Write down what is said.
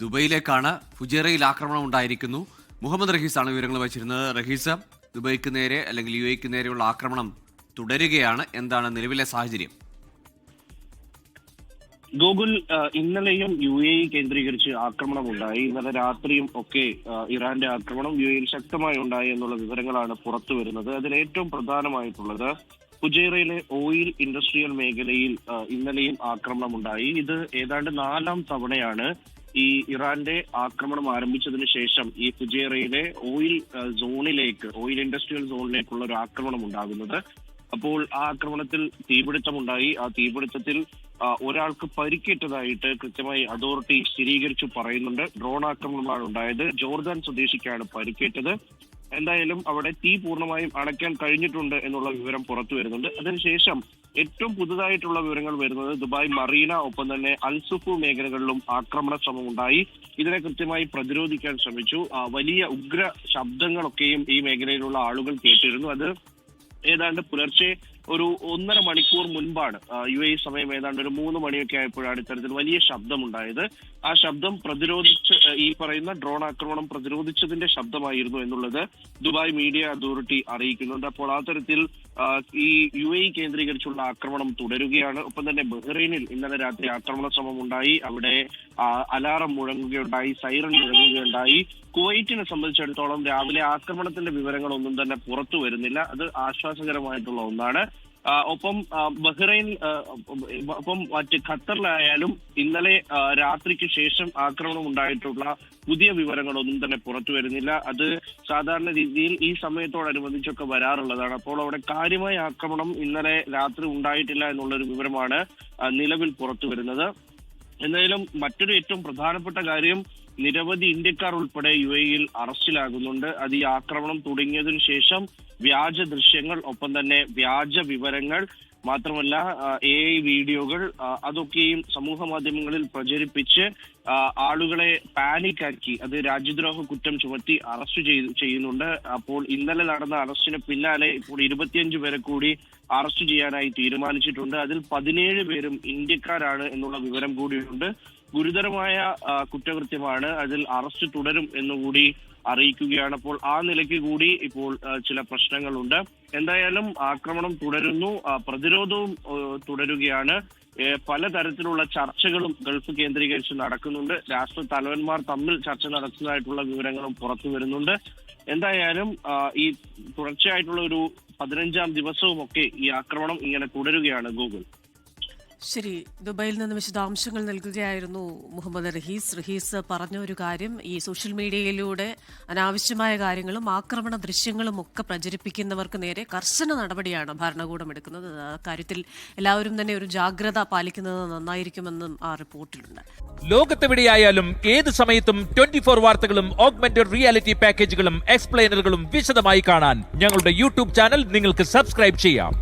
ദുബൈയിലേക്കാണ് ഫുജൈറയിൽ ആക്രമണം ഉണ്ടായിരിക്കുന്നു. മുഹമ്മദ് റഹീസാണ് വിവരങ്ങൾ വച്ചിരുന്നത്. റഹീസ്, ദുബൈക്ക് നേരെ അല്ലെങ്കിൽ UAE നേരെയുള്ള ആക്രമണം തുടരുകയാണ്. എന്താണ് നിലവിലെ സാഹചര്യം? ഗോകുൽ, ഇന്നലെയും UAE കേന്ദ്രീകരിച്ച് ആക്രമണം ഉണ്ടായി. ഇന്നലെ രാത്രിയും ഒക്കെ ഇറാന്റെ ആക്രമണം UAE ശക്തമായി ഉണ്ടായി എന്നുള്ള വിവരങ്ങളാണ് പുറത്തു വരുന്നത്. അതിൽ ഏറ്റവും പ്രധാനമായിട്ടുള്ളത് ഫുജൈറയിലെ ഓയിൽ ഇൻഡസ്ട്രിയൽ മേഖലയിൽ ഇന്നലെയും ആക്രമണം ഉണ്ടായി. ഇത് ഏതാണ്ട് 4ാം തവണയാണ് ഈ ഇറാന്റെ ആക്രമണം ആരംഭിച്ചതിന് ശേഷം ഈ ഫുജൈറയിലെ ഓയിൽ ഇൻഡസ്ട്രിയൽ സോണിലേക്കുള്ള ഒരു ആക്രമണം ഉണ്ടാകുന്നത്. അപ്പോൾ ആ ആക്രമണത്തിൽ തീപിടുത്തമുണ്ടായി. ആ തീപിടുത്തത്തിൽ ഒരാൾക്ക് പരിക്കേറ്റതായിട്ട് കൃത്യമായി അതോറിറ്റി സ്ഥിരീകരിച്ചു പറയുന്നുണ്ട്. ഡ്രോൺ ആക്രമണമാണ് ഉണ്ടായത്. ജോർദാൻ സ്വദേശിക്കാണ് പരിക്കേറ്റത്. എന്തായാലും അവിടെ തീ പൂർണ്ണമായും അണയ്ക്കാൻ കഴിഞ്ഞിട്ടുണ്ട് എന്നുള്ള വിവരം പുറത്തു വരുന്നുണ്ട്. അതിനുശേഷം ഏറ്റവും പുതുതായിട്ടുള്ള വിവരങ്ങൾ വരുന്നത് ദുബായ് മറീന ഒപ്പം തന്നെ അൽസുഫു മേഖലകളിലും ആക്രമണ ശ്രമം ഉണ്ടായി. ഇതിനെ കൃത്യമായി പ്രതിരോധിക്കാൻ ശ്രമിച്ചു. വലിയ ഉഗ്ര ശബ്ദങ്ങളൊക്കെയും ഈ മേഖലയിലുള്ള ആളുകൾ കേട്ടിരുന്നു. അത് ഏതാണ്ട് പുലർച്ചെ ഒരു 1.5 മണിക്കൂർ മുൻപാണ്, UAE സമയം ഏതാണ്ട് ഒരു 3 മണിയൊക്കെ ആയപ്പോഴാണ് ഇത്തരത്തിൽ വലിയ ശബ്ദമുണ്ടായത്. ആ ശബ്ദം പ്രതിരോധിച്ച് ഈ പറയുന്ന ഡ്രോൺ ആക്രമണം പ്രതിരോധിച്ചതിന്റെ ശബ്ദമായിരുന്നു എന്നുള്ളത് ദുബായ് മീഡിയ അതോറിറ്റി അറിയിക്കുന്നുണ്ട്. അപ്പോൾ ആ തരത്തിൽ ഈ UAE കേന്ദ്രീകരിച്ചുള്ള ആക്രമണം തുടരുകയാണ്. ഒപ്പം തന്നെ ബഹ്റൈനിൽ ഇന്നലെ രാത്രി ആക്രമണ ശ്രമം ഉണ്ടായി. അവിടെ അലാറം മുഴങ്ങുകയുണ്ടായി, സൈറൺ മുഴങ്ങുകയുണ്ടായി. കുവൈറ്റിനെ സംബന്ധിച്ചിടത്തോളം രാവിലെ ആക്രമണത്തിന്റെ വിവരങ്ങളൊന്നും തന്നെ പുറത്തു വരുന്നില്ല. അത് ആശ്വാസകരമായിട്ടുള്ള ഒന്നാണ്. ഒപ്പം ബഹ്റൈൻ ഒപ്പം മറ്റ് ഖത്തറിലായാലും ഇന്നലെ രാത്രിക്ക് ശേഷം ആക്രമണം ഉണ്ടായിട്ടുള്ള പുതിയ വിവരങ്ങളൊന്നും തന്നെ പുറത്തു വരുന്നില്ല. അത് സാധാരണ രീതിയിൽ ഈ സമയത്തോടനുബന്ധിച്ചൊക്കെ വരാറുള്ളതാണ്. അപ്പോൾ അവിടെ കാര്യമായ ആക്രമണം ഇന്നലെ രാത്രി ഉണ്ടായിട്ടില്ല എന്നുള്ളൊരു വിവരമാണ് നിലവിൽ പുറത്തു വരുന്നത്. എന്തായാലും മറ്റൊരു ഏറ്റവും പ്രധാനപ്പെട്ട കാര്യം, നിരവധി ഇന്ത്യക്കാർ ഉൾപ്പെടെ UAE-യിൽ അറസ്റ്റിലാകുന്നുണ്ട്. അത് ഈ ആക്രമണം തുടങ്ങിയതിനു ശേഷം വ്യാജ ദൃശ്യങ്ങൾ, ഒപ്പം തന്നെ വ്യാജ വിവരങ്ങൾ, മാത്രമല്ല AI വീഡിയോകൾ അതൊക്കെയും സമൂഹ മാധ്യമങ്ങളിൽ പ്രചരിപ്പിച്ച് ആളുകളെ പാനിക്കാക്കി അത് രാജ്യദ്രോഹ കുറ്റം ചുമത്തി അറസ്റ്റ് ചെയ്യുന്നുണ്ട്. അപ്പോൾ ഇന്നലെ നടന്ന അറസ്റ്റിന് പിന്നാലെ ഇപ്പോൾ 25 പേരെ കൂടി അറസ്റ്റ് ചെയ്യാനായി തീരുമാനിച്ചിട്ടുണ്ട്. അതിൽ 17 പേരും ഇന്ത്യക്കാരാണ് എന്നുള്ള വിവരം കൂടിയുണ്ട്. ഗുരുതരമായ കുറ്റകൃത്യമാണ്. അതിൽ അറസ്റ്റ് തുടരും എന്നുകൂടി അറിയിക്കുകയാണ്. അപ്പോൾ ആ നിലയ്ക്ക് കൂടി ഇപ്പോൾ ചില പ്രശ്നങ്ങളുണ്ട്. എന്തായാലും ആക്രമണം തുടരുന്നു, പ്രതിരോധവും തുടരുകയാണ്. പലതരത്തിലുള്ള ചർച്ചകളും ഗൾഫ് കേന്ദ്രീകരിച്ച് നടക്കുന്നുണ്ട്. രാഷ്ട്ര തലവന്മാർ തമ്മിൽ ചർച്ച നടത്തുന്നതായിട്ടുള്ള വിവരങ്ങളും പുറത്തു വരുന്നുണ്ട്. എന്തായാലും ഈ തുടർച്ചയായിട്ടുള്ള ഒരു 15ാം ദിവസവും ഒക്കെ ഈ ആക്രമണം ഇങ്ങനെ തുടരുകയാണ്. ഗൂഗിൾ. ശരി, ദുബൈയിൽ നിന്ന് വിശദാംശങ്ങൾ നൽകുകയായിരുന്നു മുഹമ്മദ് റഹീസ്. റഹീസ് പറഞ്ഞ ഒരു കാര്യം, ഈ സോഷ്യൽ മീഡിയയിലൂടെ അനാവശ്യമായ കാര്യങ്ങളും ആക്രമണ ദൃശ്യങ്ങളും ഒക്കെ പ്രചരിപ്പിക്കുന്നവർക്ക് നേരെ കർശന നടപടിയാണ് ഭരണകൂടം എടുക്കുന്നത്. അക്കാര്യത്തിൽ എല്ലാവരും തന്നെ ഒരു ജാഗ്രത പാലിക്കുന്നത് നന്നായിരിക്കുമെന്നും ആ റിപ്പോർട്ടിലുണ്ട്. ലോകത്തെവിടെയായാലും ഏത് സമയത്തും 24 വാർത്തകളും ഓഗ്മെന്റഡ് റിയാലിറ്റി പാക്കേജുകളും എക്സ്പ്ലെയിനറുകളും വിശദമായി കാണാൻ ഞങ്ങളുടെ YouTube ചാനൽ നിങ്ങൾക്ക് സബ്സ്ക്രൈബ് ചെയ്യാം.